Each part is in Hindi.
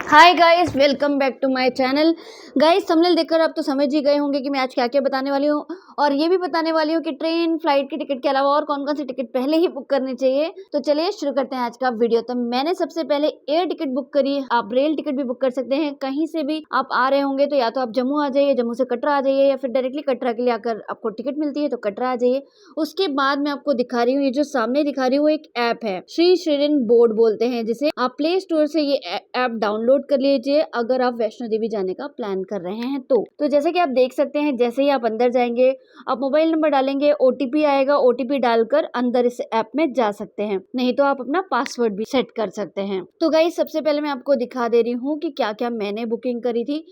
Hi guys, welcome back to my channel. Guys, thumbnail देखकर आप तो समझ ही गए होंगे कि मैं आज क्या-क्या बताने वाली हूँ और ये भी बताने वाली हूँ कि ट्रेन, फ्लाइट की टिकट के अलावा और कौन-कौन सी टिकट पहले ही बुक करनी चाहिए। तो चलिए शुरू करते हैं आज का वीडियो। तो मैंने सबसे पहले एयर टिकट बुक करी। आप रेल टिकट भी बुक कर सकते हैं। कहीं से भी आप आ रहे होंगे तो या तो आप जम्मू आ जाइए, जम्मू से कटरा आ जाइए, या फिर डायरेक्टली कटरा के लिए आकर आपको टिकट मिलती है तो कटरा आ जाइए। उसके बाद मैं आपको दिखा रही हूँ, ये जो सामने दिखा रही हूँ, एक ऐप है, श्री श्रीरन बोर्ड बोलते हैं जिसे। आप प्ले स्टोर से ये ऐप डाउनलोड कर लीजिए अगर आप वैष्णो देवी जाने का प्लान कर रहे हैं तो जैसे कि आप देख सकते हैं, जैसे ही आप अंदर जाएंगे, आप मोबाइल नंबर डालेंगे, ओटीपी आएगा, ओटीपी डालकर अंदर इस ऐप में जा सकते हैं। नहीं तो आप अपना पासवर्ड भी सेट कर सकते हैं। तो गाइस, सबसे पहले मैं आपको दिखा दे रही हूँ कि क्या क्या मैंने बुकिंग करी थी।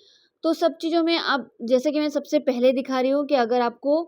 तो सब चीजों में आप, जैसे कि मैं सबसे पहले दिखा रही हूँ कि अगर आपको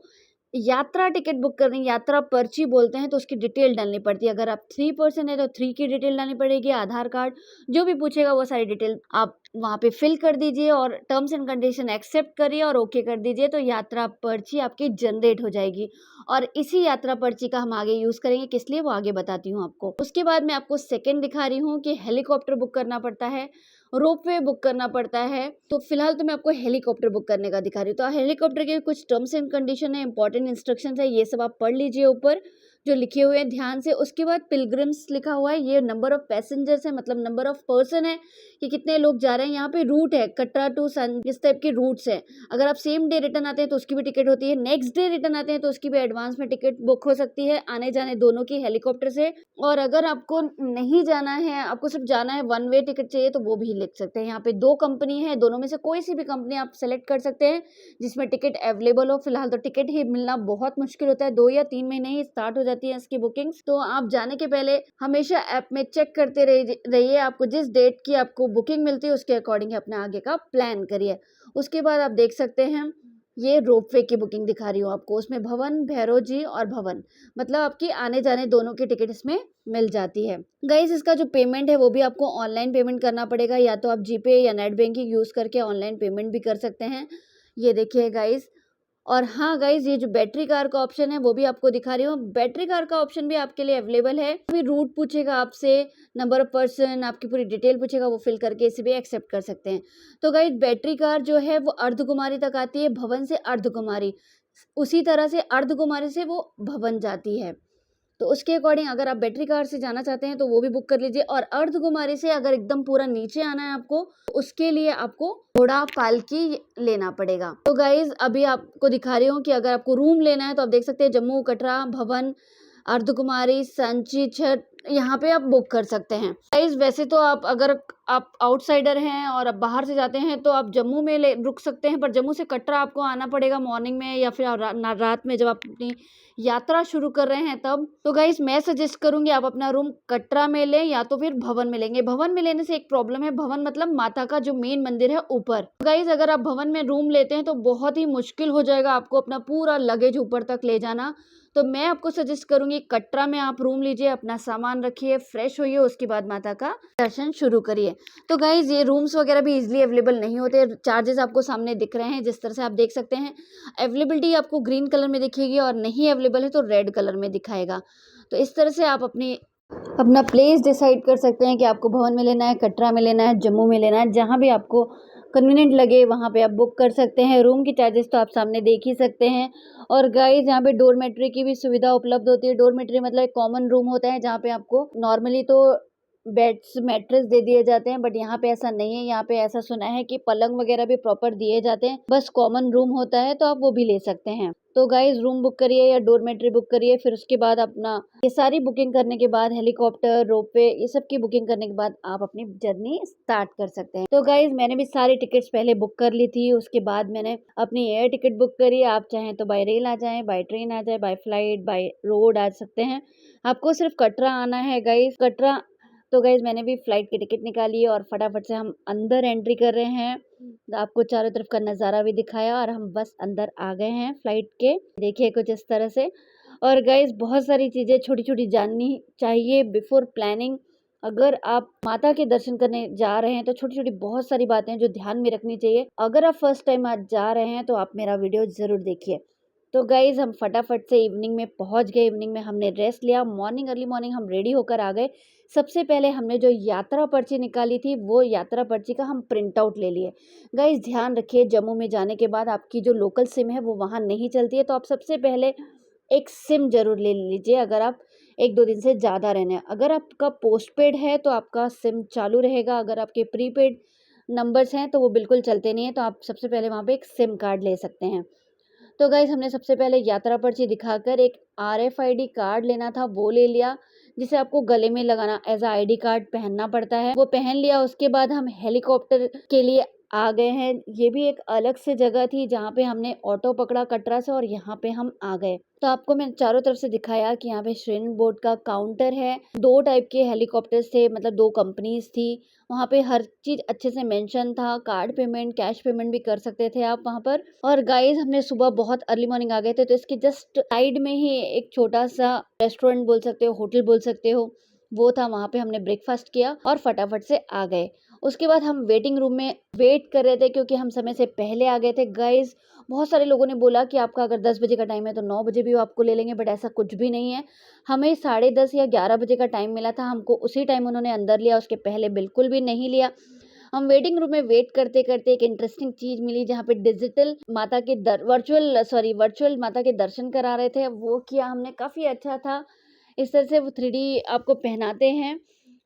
यात्रा टिकट बुक करनी, यात्रा पर्ची बोलते हैं, तो उसकी डिटेल डालनी पड़ती है। अगर आप 3 पर्सन है तो 3 की डिटेल डालनी पड़ेगी, आधार कार्ड, जो भी पूछेगा वो सारी डिटेल आप वहाँ पे फिल कर दीजिए और टर्म्स एंड कंडीशन एक्सेप्ट करिए और ओके कर दीजिए, तो यात्रा पर्ची आपकी जनरेट हो जाएगी। और इसी यात्रा पर्ची का हम आगे यूज करेंगे, किस लिए वो आगे बताती हूँ आपको। उसके बाद मैं आपको सेकंड दिखा रही हूँ कि हेलीकॉप्टर बुक करना पड़ता है, रोपवे बुक करना पड़ता है। तो फिलहाल तो मैं आपको हेलीकॉप्टर बुक करने का दिखा रही हूँ। तो हेलीकॉप्टर के कुछ टर्म्स एंड कंडीशन है, इंपॉर्टेंट इंस्ट्रक्शंस है, ये सब आप पढ़ लीजिए ऊपर जो लिखे हुए हैं ध्यान से। उसके बाद पिलग्रिम्स लिखा हुआ है, ये नंबर ऑफ पैसेंजर्स है, मतलब नंबर ऑफ पर्सन है कि कितने लोग जा रहे हैं। यहाँ पे रूट है, कटरा टू सन, इस टाइप के रूट्स है। अगर आप सेम डे रिटर्न आते हैं तो उसकी भी टिकट होती है, नेक्स्ट डे रिटर्न आते हैं तो उसकी भी एडवांस में टिकट बुक हो सकती है, आने जाने दोनों की हेलीकॉप्टर से। और अगर आपको नहीं जाना है, आपको सिर्फ जाना है, वन वे टिकट चाहिए, तो वो भी लिख सकते हैं। यहाँ पे 2 कंपनी है, दोनों में से कोई सी भी कंपनी आप सेलेक्ट कर सकते हैं जिसमें टिकट अवेलेबल हो। फिलहाल तो टिकट ही मिलना बहुत मुश्किल होता है, 2 या 3 महीने ही स्टार्ट हो जाती है इसकी बुकिंग्स। तो आप जाने के पहले हमेशा ऐप में चेक करते रहिए, आपको जिस डेट की आपको बुकिंग मिलती है उसके अकॉर्डिंग अपना आगे का प्लान करिए। उसके बाद आप देख सकते हैं, ये रोपवे की बुकिंग दिखा रही हूँ आपको। उसमें भवन, भैरव जी और भवन, मतलब आपकी आने जाने दोनों की टिकट इसमें मिल जाती है। गाइस, इसका जो पेमेंट है वो भी आपको ऑनलाइन पेमेंट करना पड़ेगा, या तो आप जीपे या नेट बैंकिंग यूज करके ऑनलाइन पेमेंट भी कर सकते हैं। ये देखिए गाइस। और हाँ गाइज, ये जो बैटरी कार का ऑप्शन है वो भी आपको दिखा रही हूँ। बैटरी कार का ऑप्शन भी आपके लिए अवेलेबल है। अभी रूट पूछेगा आपसे, नंबर ऑफ पर्सन, आपकी पूरी डिटेल पूछेगा, वो फिल करके इसे भी एक्सेप्ट कर सकते हैं। तो गाइज, बैटरी कार जो है वो अर्धकुमारी तक आती है, भवन से अर्धकुमारी, उसी तरह से अर्धकुमारी से वो भवन जाती है। तो उसके अकॉर्डिंग अगर आप बैटरी कार से जाना चाहते हैं तो वो भी बुक कर लीजिए। और अर्धकुमारी से अगर एकदम पूरा नीचे आना है आपको, तो उसके लिए आपको घोड़ा पालकी लेना पड़ेगा। तो गाइज, अभी आपको दिखा रही हूँ कि अगर आपको रूम लेना है तो आप देख सकते हैं जम्मू, कटरा, भवन, अर्धकुमारी, सांची, छठ, यहाँ पे आप बुक कर सकते हैं। गाइज, वैसे तो अगर आप आउटसाइडर हैं और आप बाहर से जाते हैं तो आप जम्मू में रुक सकते हैं, पर जम्मू से कटरा आपको आना पड़ेगा मॉर्निंग में या फिर रात में, जब आप अपनी यात्रा शुरू कर रहे हैं तब। तो गाइस, मैं सजेस्ट करूंगी आप अपना रूम कटरा में लें या तो फिर भवन में लेंगे। भवन में लेने से एक प्रॉब्लम है, भवन मतलब माता का जो मेन मंदिर है ऊपर। गाइस, अगर आप भवन में रूम लेते हैं तो बहुत ही मुश्किल हो जाएगा आपको अपना पूरा लगेज ऊपर तक ले जाना। तो मैं आपको सजेस्ट करूंगी कटरा में आप रूम लीजिए, अपना सामान रखिए, फ्रेश होइए, उसके बाद माता का दर्शन शुरू करिए। तो गाइज, ये रूम्स वगैरह भी इजीली अवेलेबल नहीं होते। चार्जेस आपको सामने दिख रहे हैं, जिस तरह से आप देख सकते हैं। अवेलेबिलिटी आपको ग्रीन कलर में दिखेगी और नहीं अवेलेबल है तो रेड कलर में दिखाएगा। तो इस तरह से आप अपना प्लेस डिसाइड कर सकते हैं कि आपको भवन में लेना है, कटरा में लेना है, जम्मू में लेना है, जहाँ भी आपको कन्वीनियंट लगे वहाँ पे आप बुक कर सकते हैं। रूम की चार्जेस तो आप सामने देख ही सकते हैं। और गाइस, यहाँ पे डोरमेट्री की भी सुविधा उपलब्ध होती है। डोरमेट्री मतलब एक कॉमन रूम होता है जहाँ पे आपको नॉर्मली तो बेड्स, मैट्रेस दे दिए जाते हैं, बट यहाँ पे ऐसा नहीं है। यहाँ पे ऐसा सुना है कि पलंग वगैरह भी प्रॉपर दिए जाते हैं, बस कॉमन रूम होता है तो आप वो भी ले सकते हैं। तो गाइज, रूम बुक करिए या डोरमेट्री बुक करिए, फिर उसके बाद अपना ये सारी बुकिंग करने के बाद हेलीकॉप्टर, रोपवे, ये सब की बुकिंग करने के बाद आप अपनी जर्नी स्टार्ट कर सकते हैं। तो गाइज, मैंने भी सारी टिकट्स पहले बुक कर ली थी, उसके बाद मैंने अपनी एयर टिकट बुक करी। आप चाहें तो बाय रेल आ जाएं, बाय ट्रेन आ जाए, बाय फ्लाइट, बाय रोड आ सकते हैं। आपको सिर्फ कटरा आना है गाइज, कटरा। तो गाइज, मैंने भी फ्लाइट की टिकट निकाली और फटाफट से हम अंदर एंट्री कर रहे हैं। आपको चारों तरफ का नज़ारा भी दिखाया और हम बस अंदर आ गए हैं फ्लाइट के। देखिए कुछ इस तरह से। और गाइज, बहुत सारी चीज़ें छोटी छोटी जाननी चाहिए बिफोर प्लानिंग। अगर आप माता के दर्शन करने जा रहे हैं तो छोटी छोटी बहुत सारी बातें हैं जो ध्यान में रखनी चाहिए। अगर आप फर्स्ट टाइम आज जा रहे हैं तो आप मेरा वीडियो ज़रूर देखिए। तो गाइज़ हम फटाफट से इवनिंग में पहुँच गए। इवनिंग में हमने रेस्ट लिया। अर्ली मॉर्निंग हम रेडी होकर आ गए। सबसे पहले हमने जो यात्रा पर्ची निकाली थी, वो यात्रा पर्ची का हम प्रिंट आउट ले लिए। गाइज़ ध्यान रखिए, जम्मू में जाने के बाद आपकी जो लोकल सिम है वो वहाँ नहीं चलती है, तो आप सबसे पहले एक सिम ज़रूर ले लीजिए अगर आप 1-2 दिन से ज़्यादा रहना है। अगर आपका पोस्टपेड है तो आपका सिम चालू रहेगा, अगर आपके प्रीपेड नंबर्स हैं तो वो बिल्कुल चलते नहीं हैं, तो आप सबसे पहले वहाँ पे एक सिम कार्ड ले सकते हैं। तो गाइज़ हमने सबसे पहले यात्रा पर्ची दिखाकर एक आरएफआईडी कार्ड लेना था, वो ले लिया, जिसे आपको गले में लगाना एज़ अ आईडी कार्ड पहनना पड़ता है, वो पहन लिया। उसके बाद हम हेलीकॉप्टर के लिए आ गए हैं। ये भी एक अलग से जगह थी जहाँ पे हमने ऑटो पकड़ा कटरा से और यहाँ पे हम आ गए। तो आपको मैं चारों तरफ से दिखाया कि यहाँ पे श्रेणी बोर्ड का काउंटर है। 2 टाइप के हेलीकॉप्टर्स थे, मतलब 2 कंपनीज़ थी। वहाँ पे हर चीज़ अच्छे से मेंशन था, कार्ड पेमेंट, कैश पेमेंट भी कर सकते थे आप वहाँ पर। और गाइज़ हमने सुबह बहुत अर्ली मॉर्निंग आ गए थे, तो इसके जस्ट साइड में ही एक छोटा-सा रेस्टोरेंट बोल सकते हो, होटल बोल सकते हो, वो था। वहाँ पे हमने ब्रेकफ़ास्ट किया और फटाफट से आ गए। उसके बाद हम वेटिंग रूम में वेट कर रहे थे क्योंकि हम समय से पहले आ गए थे। गाइज़ बहुत सारे लोगों ने बोला कि आपका अगर 10 बजे का टाइम है तो 9 बजे भी वो आपको ले लेंगे, बट ऐसा कुछ भी नहीं है। हमें 10:30 या 11 बजे का टाइम मिला था, हमको उसी टाइम उन्होंने अंदर लिया, उसके पहले बिल्कुल भी नहीं लिया। हम वेटिंग रूम में वेट करते-करते एक इंटरेस्टिंग चीज़ मिली जहाँ पे डिजिटल माता के वर्चुअल माता के दर्शन करा रहे थे, वो किया हमने, काफ़ी अच्छा था। इस तरह से वो 3D आपको पहनाते हैं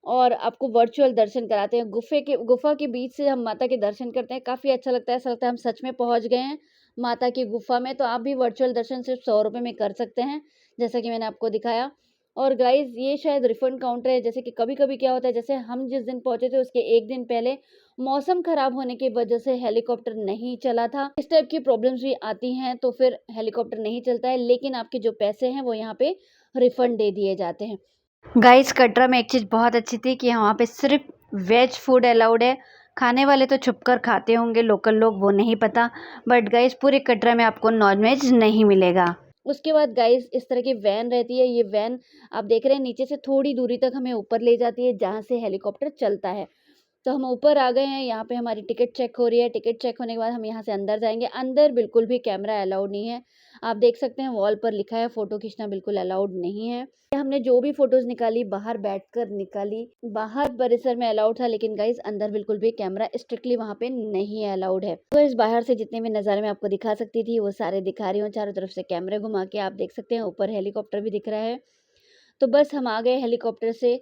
और आपको वर्चुअल दर्शन कराते हैं। गुफ़ा के बीच से हम माता के दर्शन करते हैं, काफ़ी अच्छा लगता है, ऐसा लगता है हम सच में पहुँच गए हैं माता की गुफ़ा में। तो आप भी वर्चुअल दर्शन सिर्फ़ ₹100 में कर सकते हैं, जैसा कि मैंने आपको दिखाया। और गाइज़ ये शायद रिफंड काउंटर है, जैसे कि कभी-कभी क्या होता है, जैसे हम जिस दिन पहुँचे थे उसके 1 दिन पहले मौसम ख़राब होने की वजह से हेलीकॉप्टर नहीं चला था। इस टाइप की प्रॉब्लम्स भी आती हैं, तो फिर हेलीकॉप्टर नहीं चलता है, लेकिन आपके जो पैसे हैं वो यहाँ पे रिफंड दे दिए जाते हैं। गाइस कटरा में एक चीज़ बहुत अच्छी थी कि वहाँ पे सिर्फ वेज फूड अलाउड है। खाने वाले तो छुपकर खाते होंगे लोकल लोग, वो नहीं पता, बट गाइस पूरे कटरा में आपको नॉनवेज नहीं मिलेगा। उसके बाद गाइस इस तरह की वैन रहती है। ये वैन आप देख रहे हैं नीचे से थोड़ी दूरी तक हमें ऊपर ले जाती है जहाँ से हेलीकॉप्टर चलता है। तो हम ऊपर आ गए हैं, यहाँ पे हमारी टिकट चेक हो रही है। टिकट चेक होने के बाद हम यहाँ से अंदर जाएँगे। अंदर बिल्कुल भी कैमरा अलाउड नहीं है। आप देख सकते हैं वॉल पर लिखा है फ़ोटो खींचना बिल्कुल अलाउड नहीं है। हमने जो भी फ़ोटोज़ निकाली बाहर बैठकर निकाली। बाहर परिसर में अलाउड था, लेकिन गाइज़ अंदर बिल्कुल भी कैमरा स्ट्रिक्टली वहाँ पे नहीं अलाउड है। तो इस बाहर से जितने भी नज़ारे मैं आपको दिखा सकती थी वो सारे दिखा रही हूँ। चारों तरफ से कैमरे घुमा के आप देख सकते हैं, ऊपर हेलीकॉप्टर भी दिख रहा है। तो बस हम आ गए हेलीकॉप्टर से,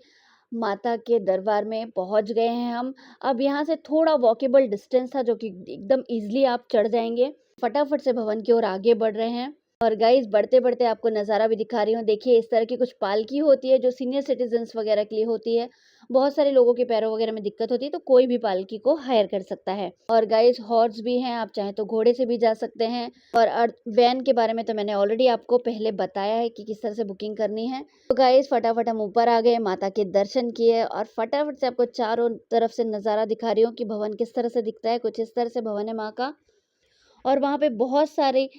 माता के दरबार में पहुँच गए हैं हम। अब यहाँ से थोड़ा वॉकेबल डिस्टेंस था जो कि एकदम ईज़िली आप चढ़ जाएँगे। फटाफट से भवन की ओर आगे बढ़ रहे हैं। और गाइज़ बढ़ते-बढ़ते आपको नज़ारा भी दिखा रही हूँ। देखिए इस तरह की कुछ पालकी होती है जो सीनियर सिटीज़न्स वगैरह के लिए होती है। बहुत सारे लोगों के पैरों वगैरह में दिक्कत होती है, तो कोई भी पालकी को हायर कर सकता है। और गाइज़ हॉर्स भी हैं, आप चाहें तो घोड़े से भी जा सकते हैं। और वैन के बारे में तो मैंने ऑलरेडी आपको पहले बताया है कि किस तरह से बुकिंग करनी है। तो गाइज़ फटाफट हम ऊपर आ गए, माता के दर्शन किए और फटाफट से आपको चारों तरफ से नज़ारा दिखा रही हूँ कि भवन किस तरह से दिखता है। कुछ इस तरह से भवन है माँ का। और वहाँ पे बहुत सारे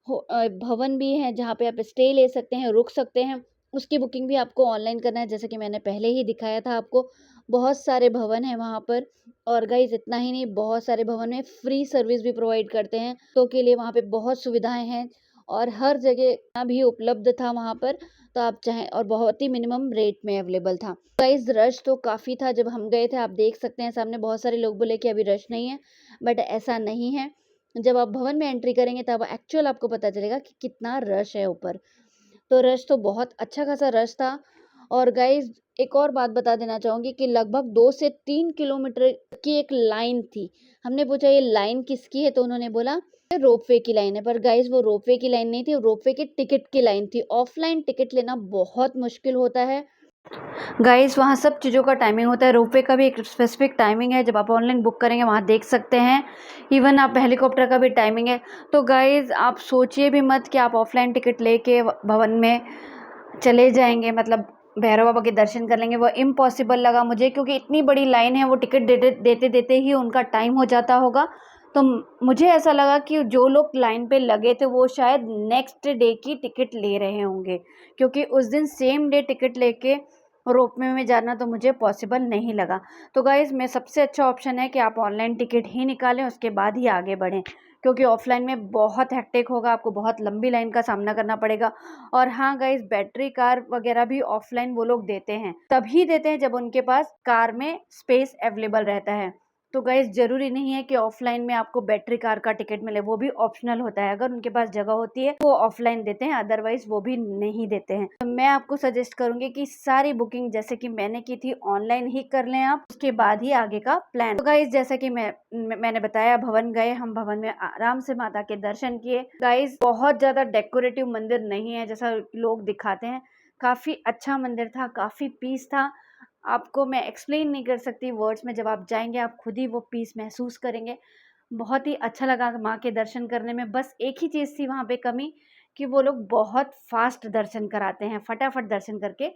भवन भी हैं जहाँ पे आप स्टे ले सकते हैं, रुक सकते हैं। उसकी बुकिंग भी आपको ऑनलाइन करना है, जैसे कि मैंने पहले ही दिखाया था आपको। बहुत सारे भवन हैं वहाँ पर। और गाइज़ इतना ही नहीं, बहुत सारे भवन में फ्री सर्विस भी प्रोवाइड करते हैं। तो के लिए वहाँ पे बहुत सुविधाएँ हैं और हर जगह भी उपलब्ध था वहाँ पर। तो आप चाहें, और बहुत ही मिनिमम रेट में अवेलेबल था। गाइज़ रश तो काफ़ी था जब हम गए थे, आप देख सकते हैं सामने। बहुत सारे लोग बोले कि अभी रश नहीं है, बट ऐसा नहीं है। जब आप भवन में एंट्री करेंगे तब एक्चुअल आपको पता चलेगा कि कितना रश है ऊपर। तो रश तो बहुत अच्छा खासा रश था। और गाइज़ एक और बात बता देना चाहूँगी कि लगभग 2 से 3 किलोमीटर की एक लाइन थी। हमने पूछा ये लाइन किसकी है? तो उन्होंने बोला ये रोपवे की लाइन है। पर गाइज़ वो रोपवे की लाइन नहीं थी, रोपवे की टिकट की लाइन थी। ऑफलाइन टिकट लेना बहुत मुश्किल होता है। गाइस वहाँ सब चीज़ों का टाइमिंग होता है। रोपवे का भी एक स्पेसिफिक टाइमिंग है, जब आप ऑनलाइन बुक करेंगे वहाँ देख सकते हैं। इवन आप हेलीकॉप्टर का भी टाइमिंग है। तो गाइस आप सोचिए भी मत कि आप ऑफलाइन टिकट लेके भवन में चले जाएंगे, मतलब भैरव बाबा के दर्शन कर लेंगे। वो इम्पॉसिबल लगा मुझे, क्योंकि इतनी बड़ी लाइन है, वो टिकट देते देते ही उनका टाइम हो जाता होगा। तो मुझे ऐसा लगा कि जो लोग लाइन पे लगे थे वो शायद नेक्स्ट डे की टिकट ले रहे होंगे, क्योंकि उस दिन सेम डे टिकट लेके रोपवे में जाना तो मुझे पॉसिबल नहीं लगा। तो गाइज़ मैं सबसे अच्छा ऑप्शन है कि आप ऑनलाइन टिकट ही निकालें, उसके बाद ही आगे बढ़ें, क्योंकि ऑफलाइन में बहुत हेक्टिक होगा, आपको बहुत लंबी लाइन का सामना करना पड़ेगा। और हाँ गाइस, बैटरी कार वगैरह भी ऑफलाइन वो लोग देते हैं, तभी देते हैं जब उनके पास कार में स्पेस अवेलेबल रहता है। तो गाइस ज़रूरी नहीं है कि ऑफलाइन में आपको बैटरी कार का टिकट मिले, वो भी ऑप्शनल होता है। अगर उनके पास जगह होती है वो ऑफलाइन देते हैं, अदरवाइज वो भी नहीं देते हैं। तो मैं आपको सजेस्ट करूंगी कि सारी बुकिंग जैसे कि मैंने की थी ऑनलाइन ही कर लें आप, उसके बाद ही आगे का प्लान। तो गाइस जैसा कि मैंने बताया, भवन गए हम, भवन में आराम से माता के दर्शन किए। गाइस बहुत ज्यादा डेकोरेटिव मंदिर नहीं है जैसा लोग दिखाते हैं, काफी अच्छा मंदिर था, काफी पीस था। आपको मैं एक्सप्लेन नहीं कर सकती वर्ड्स में, जब आप जाएंगे आप खुद ही वो पीस महसूस करेंगे। बहुत ही अच्छा लगा माँ के दर्शन करने में। बस एक ही चीज़ थी वहाँ पे कमी, कि वो लोग बहुत फास्ट दर्शन कराते हैं, फटाफट दर्शन करके,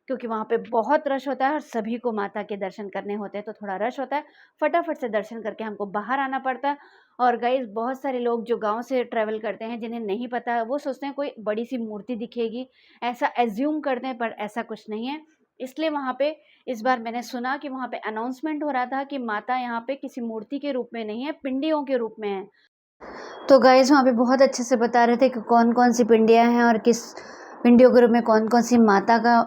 क्योंकि वहाँ पे बहुत रश होता है और सभी को माता के दर्शन करने होते हैं, तो थोड़ा रश होता है, फटाफट से दर्शन करके हमको बाहर आना पड़ता है। और गाइस बहुत सारे लोग जो गांव से ट्रैवल करते हैं, जिन्हें नहीं पता है, वो सोचते हैं कोई बड़ी सी मूर्ति दिखेगी, ऐसा एज्यूम करते हैं, पर ऐसा कुछ नहीं है। इसलिए वहाँ पे इस बार मैंने सुना कि वहाँ पे अनाउंसमेंट हो रहा था कि माता यहाँ पे किसी मूर्ति के रूप में नहीं है, पिंडियों के रूप में है। तो गाइस वहाँ पे बहुत अच्छे से बता रहे थे कि कौन कौन सी पिंडियाँ हैं और किस पिंडियों के रूप में कौन कौन सी माता का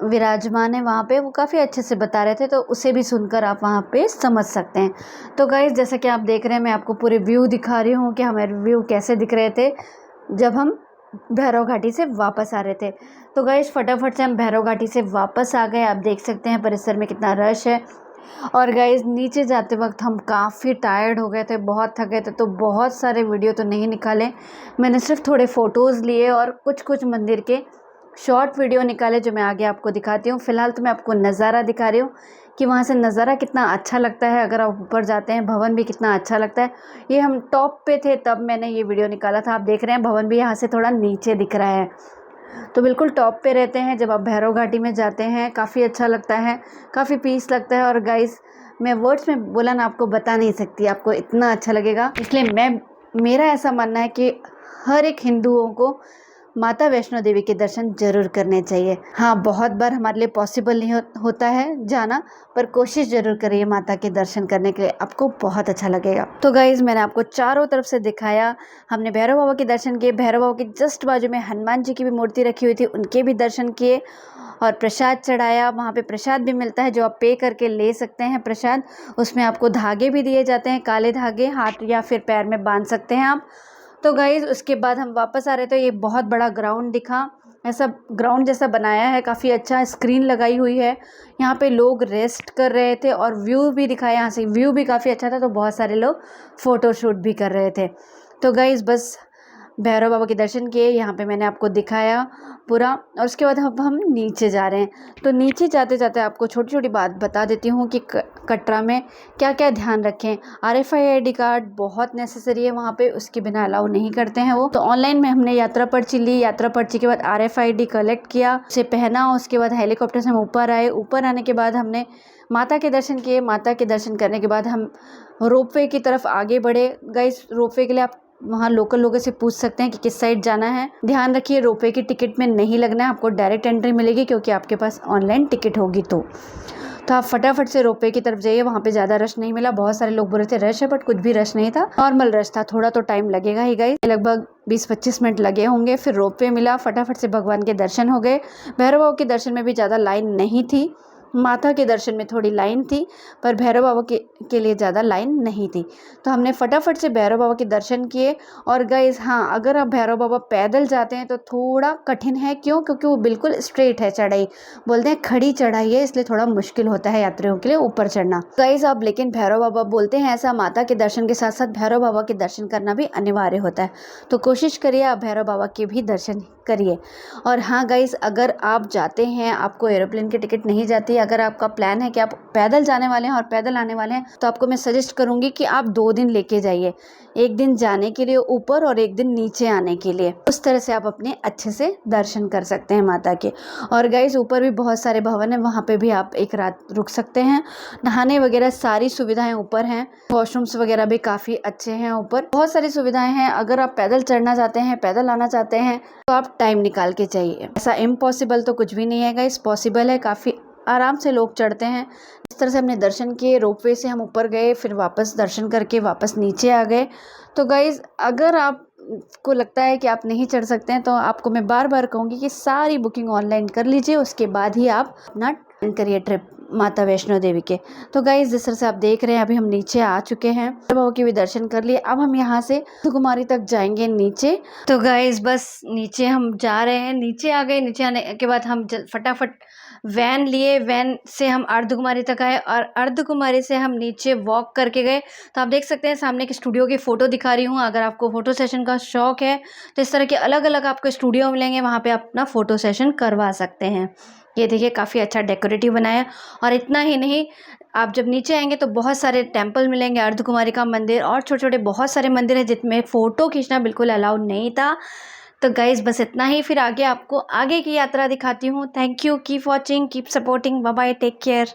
विराजमान है वहाँ पे, वो काफ़ी अच्छे से बता रहे थे। तो उसे भी सुनकर आप वहाँ पे समझ सकते हैं। तो गाइस जैसा कि आप देख रहे हैं, मैं आपको पूरे व्यू दिखा रही हूँ कि हमें व्यू कैसे दिख रहे थे जब हम भैरव घाटी से वापस आ रहे थे। तो गाइस फटाफट से हम भैरव घाटी से वापस आ गए। आप देख सकते हैं परिसर में कितना रश है। और गाइस नीचे जाते वक्त हम काफ़ी टायर्ड हो गए थे, बहुत थक गए थे, तो बहुत सारे वीडियो तो नहीं निकाले, मैंने सिर्फ थोड़े फ़ोटोज़ लिए और कुछ कुछ मंदिर के शॉर्ट वीडियो निकाले, जो मैं आगे आपको दिखाती हूँ। फ़िलहाल तो मैं आपको नज़ारा दिखा रही हूँ कि वहाँ से नज़ारा कितना अच्छा लगता है। अगर आप ऊपर जाते हैं, भवन भी कितना अच्छा लगता है। ये हम टॉप पे थे तब मैंने ये वीडियो निकाला था। आप देख रहे हैं भवन भी यहाँ से थोड़ा नीचे दिख रहा है, तो बिल्कुल टॉप पे रहते हैं। जब आप भैरव घाटी में जाते हैं काफ़ी अच्छा लगता है, काफ़ी पीस लगता है। और गाइस मैं वर्ड्स में बोला ना, आपको बता नहीं सकती, आपको इतना अच्छा लगेगा। इसलिए मेरा ऐसा मानना है कि हर एक हिंदुओं को माता वैष्णो देवी के दर्शन जरूर करने चाहिए। हाँ, बहुत बार हमारे लिए पॉसिबल नहीं होता है जाना, पर कोशिश जरूर करिए माता के दर्शन करने के लिए, आपको बहुत अच्छा लगेगा। तो गाइज मैंने आपको चारों तरफ से दिखाया। हमने भैरव बाबा के दर्शन किए, भैरव बाबा के जस्ट बाजू में हनुमान जी की भी मूर्ति रखी हुई थी, उनके भी दर्शन किए और प्रसाद चढ़ाया। वहाँ पे प्रसाद भी मिलता है जो आप पे करके ले सकते हैं प्रसाद। उसमें आपको धागे भी दिए जाते हैं, काले धागे, हाथ या फिर पैर में बांध सकते हैं आप। तो गाइज़ उसके बाद हम वापस आ रहे थे। ये बहुत बड़ा ग्राउंड दिखा, ऐसा ग्राउंड जैसा बनाया है, काफ़ी अच्छा स्क्रीन लगाई हुई है। यहाँ पे लोग रेस्ट कर रहे थे और व्यू भी दिखाया, यहाँ से व्यू भी काफ़ी अच्छा था, तो बहुत सारे लोग फ़ोटोशूट भी कर रहे थे। तो गाइज़ बस भैरव बाबा के दर्शन किए, यहाँ पे मैंने आपको दिखाया पूरा। और उसके बाद अब हम नीचे जा रहे हैं। तो नीचे जाते जाते आपको छोटी छोटी बात बता देती हूँ कि कटरा में क्या क्या ध्यान रखें। RFID कार्ड बहुत नेसेसरी है वहाँ पे, उसके बिना अलाउ नहीं करते हैं वो। तो ऑनलाइन में हमने यात्रा पर्ची ली, यात्रा पर्ची के बाद RFID कलेक्ट किया, उसे पहना। उसके बाद हेलीकॉप्टर से हम ऊपर आए। ऊपर आने के बाद हमने माता के दर्शन किए। माता के दर्शन करने के बाद हम रोपवे की तरफ आगे बढ़े। गाइस रोपवे के लिए आप वहाँ लोकल लोगों से पूछ सकते हैं कि किस साइड जाना है। ध्यान रखिए रोपवे की टिकट में नहीं लगना है, आपको डायरेक्ट एंट्री मिलेगी, क्योंकि आपके पास ऑनलाइन टिकट होगी। तो आप फटाफट से रोपवे की तरफ जाइए। वहाँ पे ज़्यादा रश नहीं मिला, बहुत सारे लोग बोल रहे थे रश है, बट कुछ भी रश नहीं था, नॉर्मल रश था। थोड़ा तो टाइम लगेगा ही गाइस, लगभग 20-25 मिनट लगे होंगे। फिर रोपवे मिला, फटाफट से भगवान के दर्शन हो गए। भैरव बाबा के दर्शन में भी ज़्यादा लाइन नहीं थी, माता के दर्शन में थोड़ी लाइन थी, पर भैरव बाबा के लिए ज़्यादा लाइन नहीं थी। तो हमने फटाफट से भैरव बाबा के दर्शन किए। और गाइस हाँ, अगर आप भैरव बाबा पैदल जाते हैं तो थोड़ा कठिन है। क्यों? क्योंकि वो बिल्कुल स्ट्रेट है चढ़ाई, बोलते हैं खड़ी चढ़ाई है, इसलिए थोड़ा मुश्किल होता है यात्रियों के लिए ऊपर चढ़ना। गाइस आप लेकिन भैरव बाबा बोलते हैं ऐसा, माता के दर्शन के साथ साथ भैरव बाबा के दर्शन करना भी अनिवार्य होता है। तो कोशिश करिए आप भैरव बाबा के भी दर्शन करिए। और हाँ गाइस, अगर आप जाते हैं, आपको एरोप्लेन की टिकट नहीं जाती, अगर आपका प्लान है कि आप पैदल जाने वाले हैं और पैदल आने वाले हैं, तो आपको मैं सजेस्ट करूंगी कि आप 2 दिन लेके जाइए, एक दिन जाने के लिए ऊपर और एक दिन नीचे आने के लिए। उस तरह से आप अपने अच्छे से दर्शन कर सकते हैं माता के। और गाइस ऊपर भी बहुत सारे भवन है, वहाँ पे भी आप एक रात रुक सकते हैं। नहाने वगैरह सारी सुविधाएं ऊपर हैं, वॉशरूम्स वगैरह भी काफ़ी अच्छे हैं, ऊपर बहुत सारी सुविधाएं हैं। अगर आप पैदल चढ़ना चाहते हैं, पैदल आना चाहते हैं, तो आप टाइम निकाल के चाहिए। ऐसा इम्पॉसिबल तो कुछ भी नहीं है गाइस, पॉसिबल है, काफ़ी आराम से लोग चढ़ते हैं। इस तरह से हमने दर्शन किए, रोपवे से हम ऊपर गए, फिर वापस दर्शन करके वापस नीचे आ गए। तो गाइज़ अगर आपको लगता है कि आप नहीं चढ़ सकते हैं तो आपको मैं बार बार कहूँगी कि सारी बुकिंग ऑनलाइन कर लीजिए, उसके बाद ही आप अपना करिए ट्रिप माता वैष्णो देवी के। तो गाइज़ जिस तरह से आप देख रहे हैं अभी हम नीचे आ चुके हैं, बाबा के भी दर्शन कर लिए। अब हम यहाँ से कुमारी तक जाएंगे नीचे। तो गाइज़ बस नीचे हम जा रहे हैं, नीचे आ गए। नीचे आने के बाद हम फटाफट वैन लिए, वैन से हम अर्धकुमारी तक आए और अर्धकुमारी से हम नीचे वॉक करके गए। तो आप देख सकते हैं सामने के स्टूडियो की फ़ोटो दिखा रही हूँ। अगर आपको फ़ोटो सेशन का शौक़ है तो इस तरह के अलग अलग आपको स्टूडियो मिलेंगे, वहाँ पे आप अपना फ़ोटो सेशन करवा सकते हैं। ये देखिए काफ़ी अच्छा डेकोरेटिव बनाया। और इतना ही नहीं, आप जब नीचे आएंगे तो बहुत सारे टेम्पल मिलेंगे, अर्धकुमारी का मंदिर और छोटे छोटे बहुत सारे मंदिर हैं जिनमें फ़ोटो खींचना बिल्कुल अलाउड नहीं था। तो गाइज़ बस इतना ही, फिर आगे आपको आगे की यात्रा दिखाती हूँ। Thank you, keep watching, keep supporting, bye bye, take care.